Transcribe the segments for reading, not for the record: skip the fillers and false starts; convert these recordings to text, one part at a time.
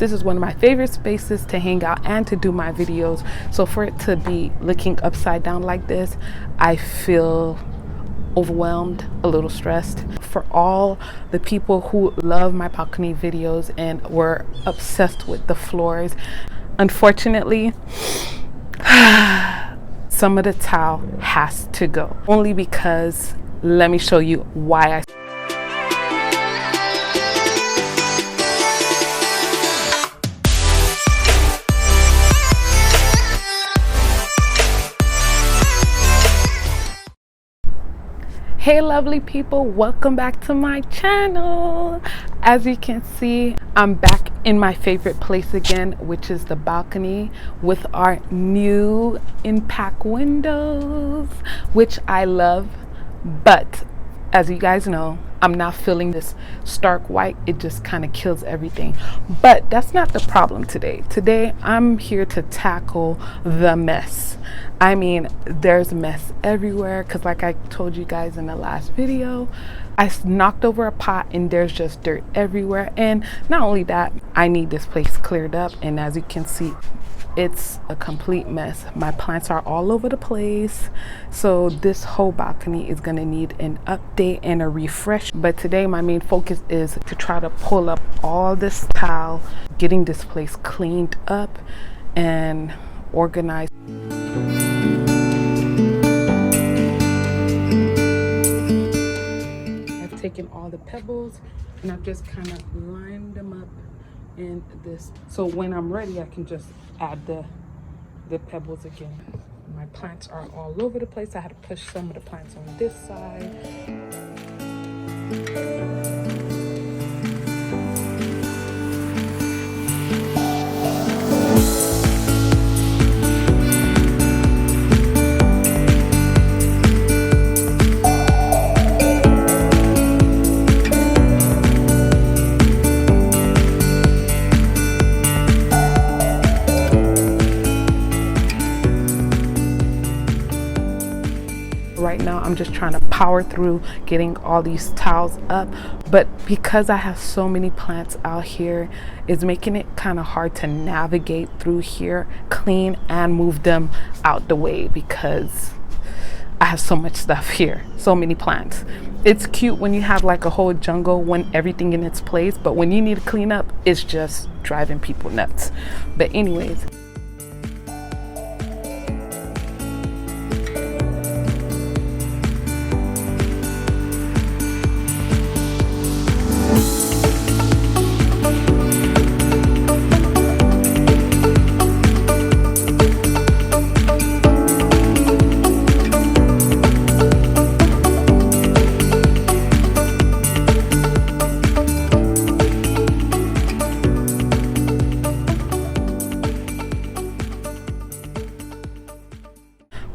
This is one of my favorite spaces to hang out and to do my videos. So for it to be looking upside down like this, I feel overwhelmed, a little stressed. For all the people who love my balcony videos and were obsessed with the floors, unfortunately, some of the tile has to go. Only because, let me show you why I. Hey lovely people, welcome back to my channel. As you can see, I'm back in my favorite place again, which is the balcony with our new impact windows, which I love. But as you guys know, I'm not feeling this stark white. It just kind of kills everything. But that's not the problem today. Today, I'm here to tackle the mess. I mean, there's mess everywhere because like I told you guys in the last video, I knocked over a pot and there's just dirt everywhere. And not only that, I need this place cleared up. And as you can see, it's a complete mess. My plants are all over the place. So this whole balcony is gonna need an update and a refresh. But today my main focus is to try to pull up all this tile, getting this place cleaned up and organized. I've taken all the pebbles and I've just kind of lined them up in this, so when I'm ready I can just add the pebbles again. My plants are all over the place. I had to push some of the plants on this side. Right now I'm just trying to power through getting all these tiles up, but because I have so many plants out here, it's making it kind of hard to navigate through here, clean and move them out the way because I have so much stuff here, so many plants. It's cute when you have like a whole jungle when everything in its place, but when you need to clean up, it's just driving people nuts. But anyways,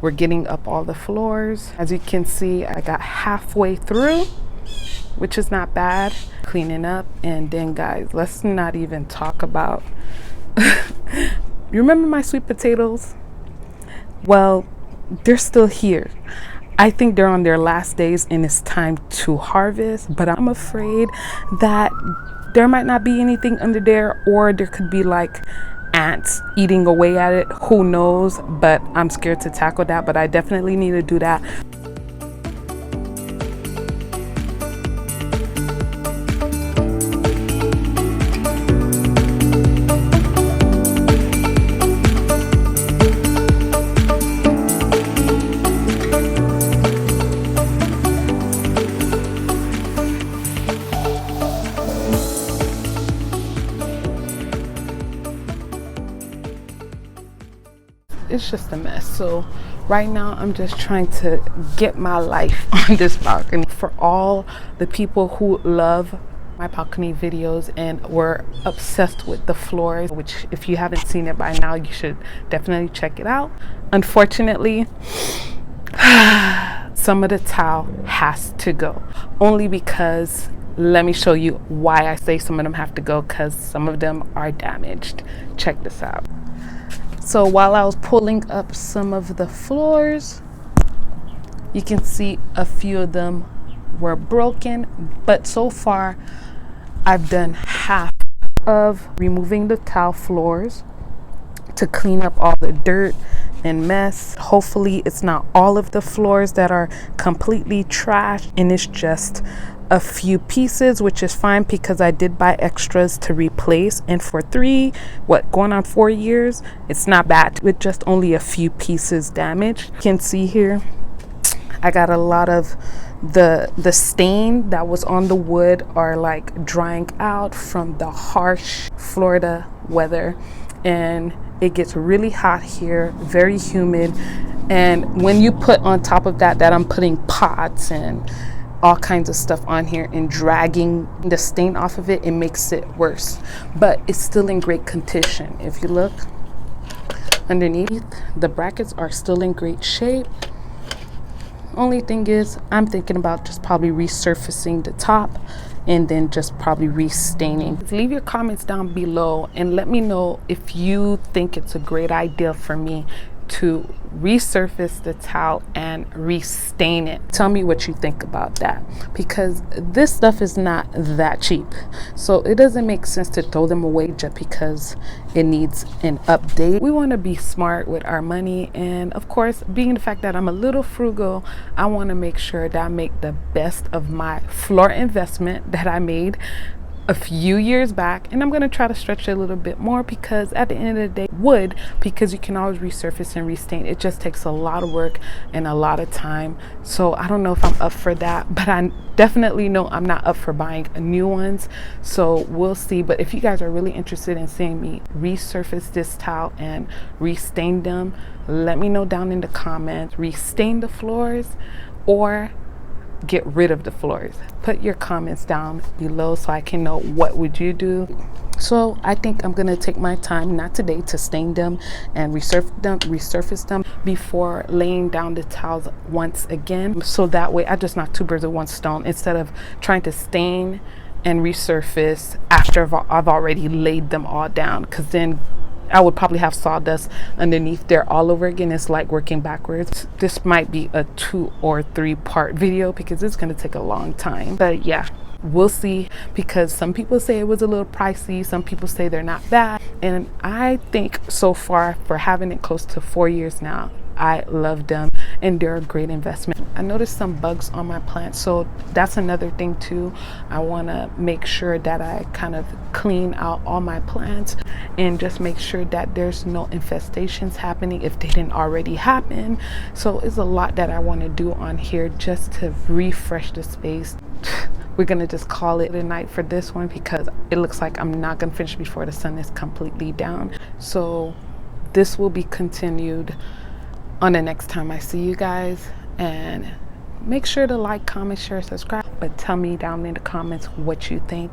we're getting up all the floors. As you can see, I got halfway through, which is not bad. Cleaning up, and then guys, let's not even talk about you remember my sweet potatoes? Well, they're still here. I think they're on their last days and it's time to harvest, but I'm afraid that there might not be anything under there, or there could be like ants eating away at it, who knows. But I'm scared to tackle that, but I definitely need to do that. It's just a mess. So right now I'm just trying to get my life on this balcony. For all the people who love my balcony videos and were obsessed with the floors, which if you haven't seen it by now, you should definitely check it out. Unfortunately, some of the tile has to go, only because, let me show you why I say some of them have to go, because some of them are damaged. Check this out. So while I was pulling up some of the floors, you can see a few of them were broken, but so far I've done half of removing the tile floors to clean up all the dirt and mess. Hopefully it's not all of the floors that are completely trashed and it's just a few pieces, which is fine because I did buy extras to replace, and for going on 4 years, it's not bad with just only a few pieces damaged. You can see here I got a lot of the stain that was on the wood are like drying out from the harsh Florida weather, and it gets really hot here, very humid. And when you put on top of that I'm putting pots and all kinds of stuff on here and dragging the stain off of it, it makes it worse. But it's still in great condition. If you look underneath, the brackets are still in great shape. Only thing is, I'm thinking about just probably resurfacing the top and then just probably restaining. Leave your comments down below and let me know if you think it's a great idea for me to resurface the towel and restain it. Tell me what you think about that, because this stuff is not that cheap, so it doesn't make sense to throw them away just because it needs an update. We want to be smart with our money, and of course, being the fact that I'm a little frugal, I want to make sure that I make the best of my floor investment that I made a few years back, and I'm going to try to stretch it a little bit more, because at the end of the day, wood, because you can always resurface and restain, it just takes a lot of work and a lot of time. So I don't know if I'm up for that, but I definitely know I'm not up for buying new ones, so we'll see. But if you guys are really interested in seeing me resurface this tile and restain them, let me know down in the comments. Restain the floors or get rid of the floors. Put your comments down below so I can know what would you do. So I think I'm gonna take my time, not today, to stain them and resurface them before laying down the towels once again, so that way I just knock two birds with one stone instead of trying to stain and resurface after I've already laid them all down, because then I would probably have sawdust underneath there all over again. It's like working backwards. This might be a 2 or 3 part video because it's going to take a long time. But yeah, we'll see, because some people say it was a little pricey. Some people say they're not bad. And I think so far, for having it close to 4 years now, I love them and they're a great investment. I noticed some bugs on my plants, so that's another thing too. I want to make sure that I kind of clean out all my plants and just make sure that there's no infestations happening if they didn't already happen. So it's a lot that I want to do on here just to refresh the space. We're gonna just call it a night for this one, because it looks like I'm not gonna finish before the sun is completely down. So this will be continued on the next time I see you guys, and make sure to like, comment, share, subscribe, but tell me down in the comments what you think.